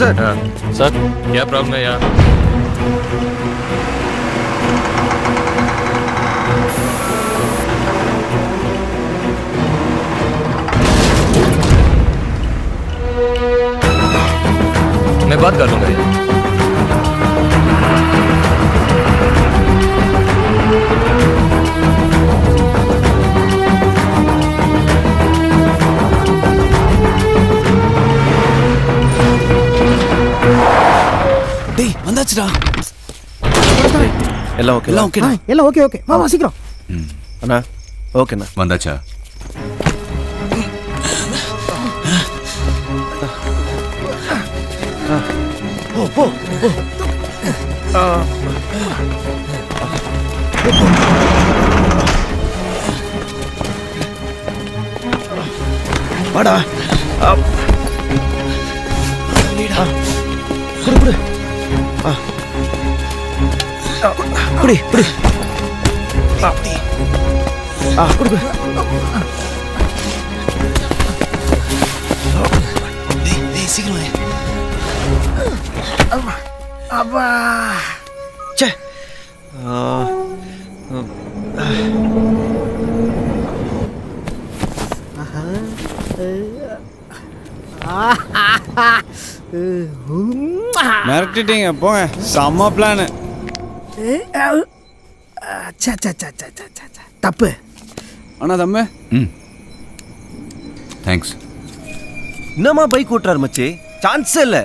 Sir. Sir क्या problem है यार? मैं बात कर लूंगा यार। டேய் வந்தாச்சுடா. எல்லாம் ஓகே எல்லாம் ஓகேடா. எல்லாம் ஓகே ஓகே வா சீக்கிரம். அண்ணா ஓகேண்ணா. வந்தாச்சா? போ போ போ. வாடா. குடு குடு. குடி குடி. குடு குடு. டேய் சீக்கிரம் வா. அப்பா. ச்சே. மிரட்டிட்டீங்க போங்க. செம்ம பிளானு. தப்பு. அண்ணா தம்பி. தேங்க்ஸ். என்னம்மா பைக் ஓட்டுறாரு மச்சி? சான்ஸே இல்லை.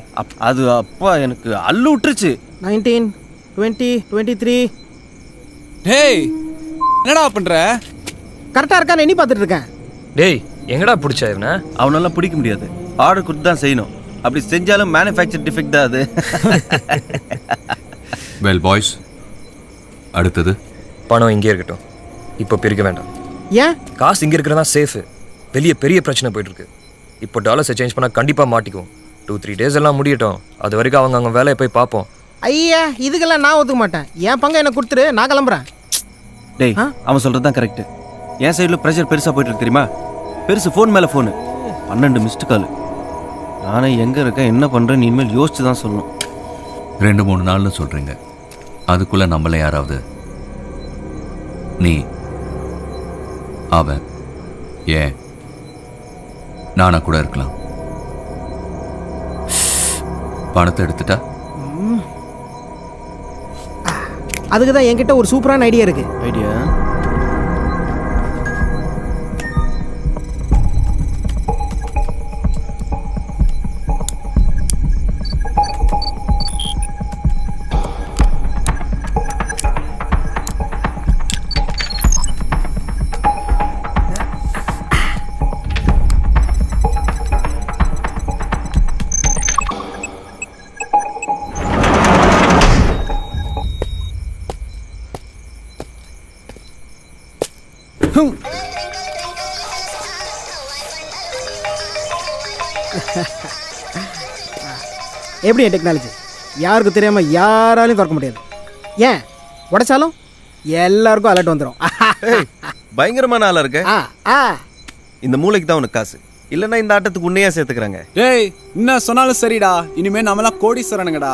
அது அப்பா எனக்கு அள்ளு விட்டுருச்சு. 19 20 23. டேய் என்னடா பண்ற? கரெக்டா இருக்கான்னு எண்ணி பார்த்துட்டு இருக்கேன். டேய் எங்கடா பிடிச்சா இவனை? அவனெல்லாம் பிடிக்க முடியாது. ஆர்டர் கொடுத்து தான் செய்யணும். அப்படி செஞ்சாலும் மேனுஃபேக்சர் டிஃபெக்ட் தான் அது. வெல் பாய்ஸ், அடுத்தது பணம் இங்கே இருக்கட்டும். இப்போ பிரிக்க வேண்டாம். ஏன்? காசு இங்கே இருக்கிறதா சேஃபு. வெளியே பெரிய பிரச்சனை போயிட்டு இருக்கு. இப்போ டாலர்ஸை சேஞ்ச் பண்ணால் கண்டிப்பாக மாட்டிக்குவோம். 2-3 டேஸ் எல்லாம் முடியட்டும். அது வரைக்கும் அவங்க வேலையை போய் பார்ப்போம். ஐயா இதுக்கெல்லாம் நான் ஒத்துக்க மாட்டேன். என் பங்கை எனக்கு கொடுத்துரு, நான் கிளம்புறேன். டேய் அவன் சொல்கிறது தான் கரெக்டு. என் சைடில் ப்ரெஷர் பெருசாக போயிட்டு இருக்கு தெரியுமா? பெருசு ஃபோன் மேலே ஃபோனு. 12 missed call. நானே எங்கே இருக்கேன் என்ன பண்ணுறேன்னு இனிமேல் யோசிச்சு தான் சொல்லணும். 2-3 நாளில் சொல்கிறீங்க. அதுக்குள்ளே நம்மள யாராவது நீ அவன் ஏன் நானா கூட இருக்கலாம். பணத்தை எடுத்துட்டா அதுக்கு தான் என்கிட்ட ஒரு சூப்பரான ஐடியா இருக்கு. ஐடியா? எப்படி டெக்னாலஜி யாருக்கும் தெரியாமல் யாராலையும் திறக்க முடியாது. ஏன் உடைச்சாலும் எல்லாருக்கும் அலர்ட் வந்துடும். பயங்கரமான ஆளாக இருக்க. இந்த மூளைக்கு தான் உனக்கு காசு இல்லைன்னா இந்த ஆட்டத்துக்கு உன்னையா சேர்த்துக்கிறாங்க. டேய் என்ன சொன்னாலும் சரிடா. இனிமே நம்மளாம் கோடீஸ்வரனுங்கடா.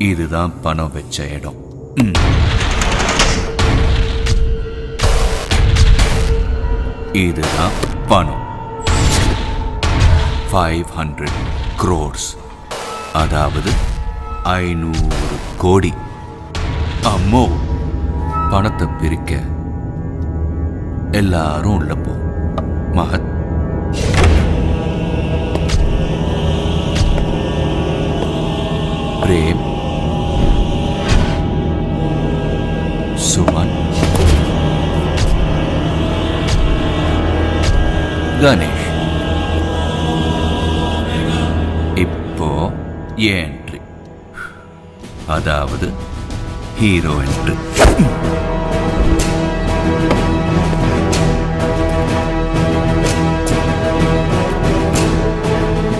இதுதான் பணம் வச்ச இடம். இதுதான் பணம். 500 crores, அதாவது 500 கோடி. அம்மோ, பணத்தை பிரிக்க எல்லாரும் உள்ள போ. மகத், பிரேம், சுமன், கணேஷ். இப்போ என்ட்ரி, அதாவது hero entry.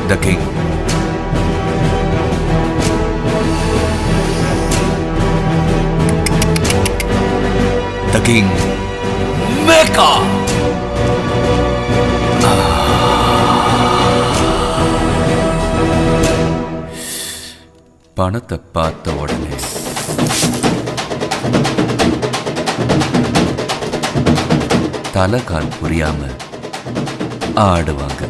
The king. The king Mecca. பணத்தை பார்த்த உடனே தலை கால் புரியாம ஆடுவாங்க.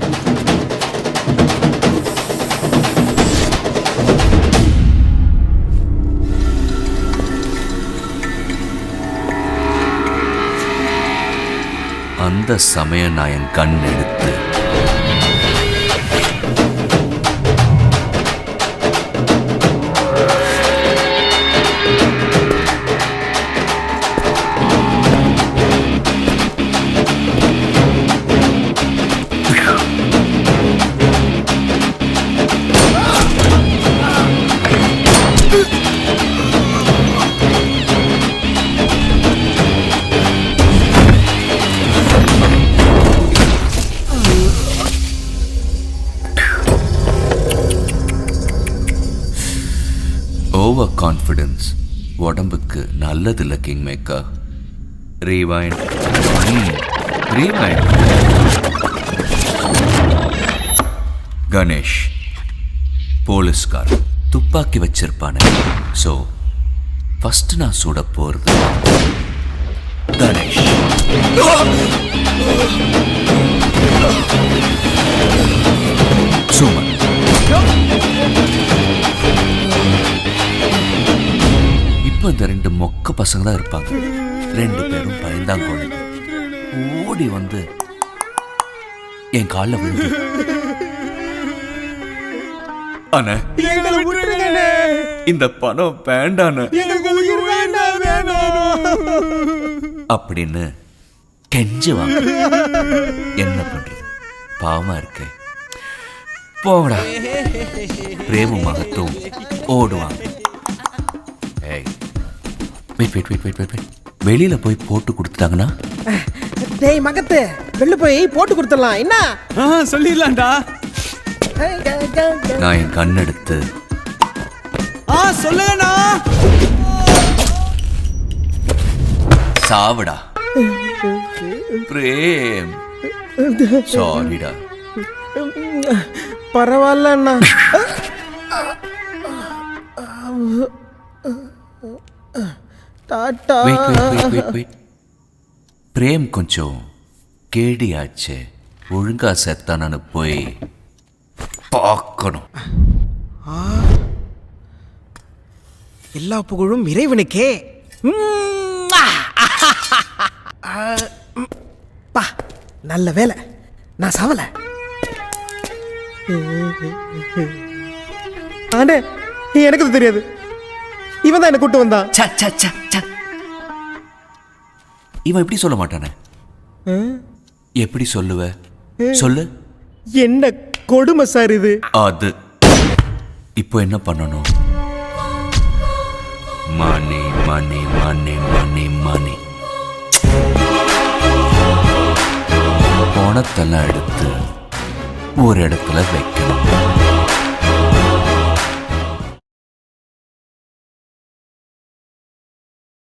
அந்த சமயம் நான் என் கண் எடுத்து ஓவர் கான்ஃபிடன்ஸ் உடம்புக்கு நல்லதில்ல king maker. Rewind rewind. Ganesh போலீஸ்கார் துப்பாக்கி வச்சிருப்பானே. ஸோ ஃபர்ஸ்ட் நான் சுட போறது கணேஷ். சுமன் இப்ப இந்த ரெண்டு மொக்க பசங்க தான் இருப்பாங்க. ரெண்டு பேரும் பயந்தாங்கோழிங்க. ஓடி வந்து என் காலில் விழுந்து, அண்ணே இந்த பணம் வேண்டான அப்படின்னு கெஞ்சுவாங்க. என்ன பண்றது, பாவமா இருக்கு. போடா. பிரேம மகத்தும் ஓடுவாங்க. வெளியில போய் போட்டு கொடுத்துட்டாங்கன்னா, டேய் மகத்து, வெளில போய் போட்டு கொடுத்துடலாம். என்ன சொல்லிடலாம்டா. நான் என் கண்ணெடுத்து சொல்லுங்கண்ணா. சாவடா பிரேம். சாரிடா. பரவாயில்ல அண்ணா. டாட்டா. பிரேம் கொஞ்சம் கேடியாச்சு. ஒழுங்கா செத்தானு போய் பார்க்கணும். எல்லா புகழும் இறைவனுக்கே. பா, நல்ல வேலை நான் சாவல. ஆண்டே, எனக்கு அது தெரியாது. இவன் தான் என்ன கூட்டு வந்தான். இவன் எப்படி சொல்ல மாட்டானே. எப்படி சொல்லுவ சொல்லு. என்ன கொடுமை சார் இது. அது இப்போ என்ன பண்ணணும்? மணி மணி மணி மணி மணி. பணத்தெல்லாம் எடுத்து ஒரு இடத்துல வைக்கணும்.